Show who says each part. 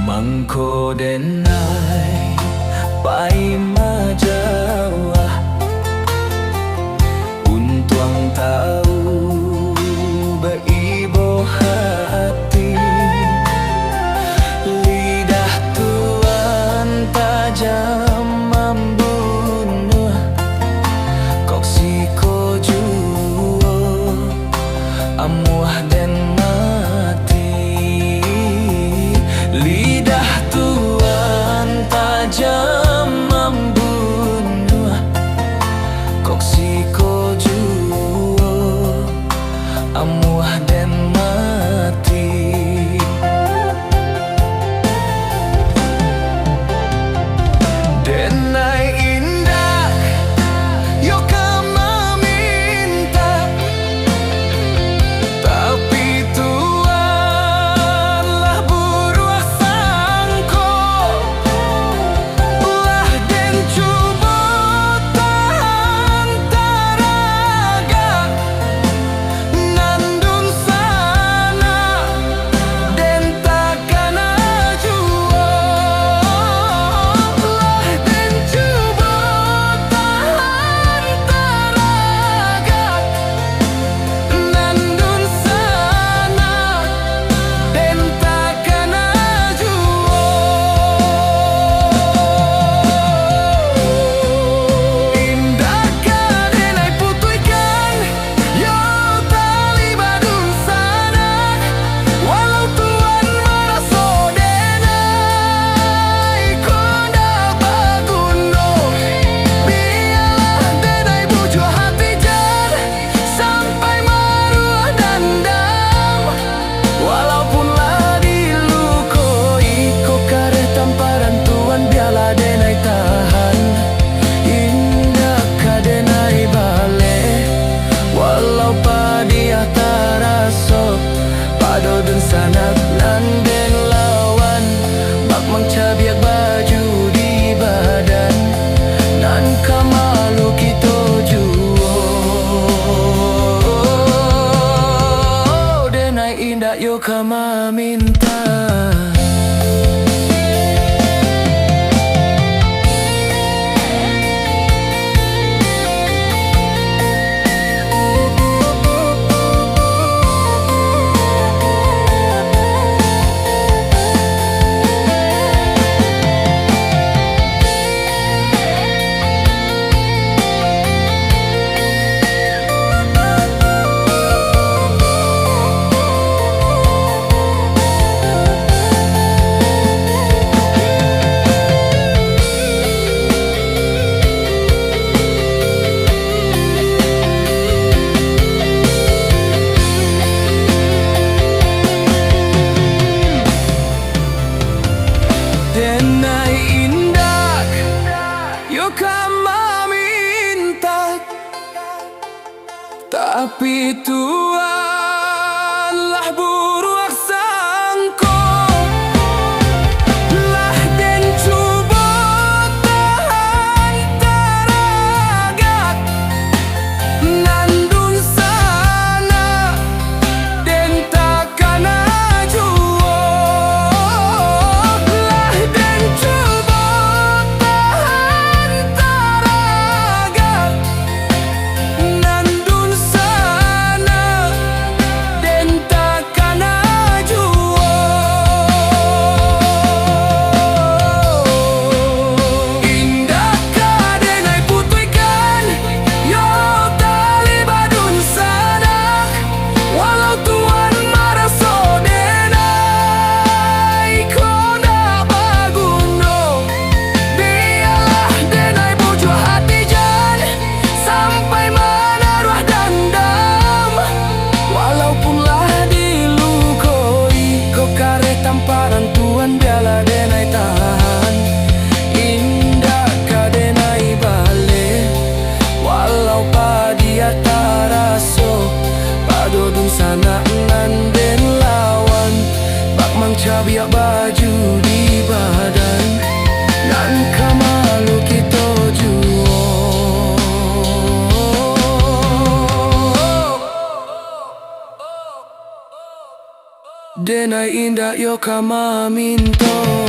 Speaker 1: Mangko denai pai majawa untuang tahu beibo hati. Lidah tuan tajam membunuh kok siko juo amuah dan mati. Lidah tuan tajam membunuh kok siko juo amuah dan mati. Denai indah yo kama minta, tapi Tuhanlah buruh sangko. Ulah den cuba tahan taraga nandun sana den takkan ajuo. Ulah den cuba tahan taraga nandun sana den takkan ajuo. Indah kadenai putuikan yo tali badun sana, walau Tuhan meraso denai konda bagundo. Biarlah denai bujo hati jan sampai maruah dandam, walaupun lah dilukoi kok kareh tamparan Tuhan. Biarlah denai tahan. Indah kadenai bale walau padiah taraso pado den sanak nanden lawan bak mangcabiak baju di badan nan kamalu kito juo. Denai indah yo kama minta. Denai indah yo kama minta, tapi Tuhanlah buruh sangko. Lah den cuba tahan taraga nandun sana den takkan ajuo. Lah den cuba tahan taraga nandun sana Denai indah yo kama minto.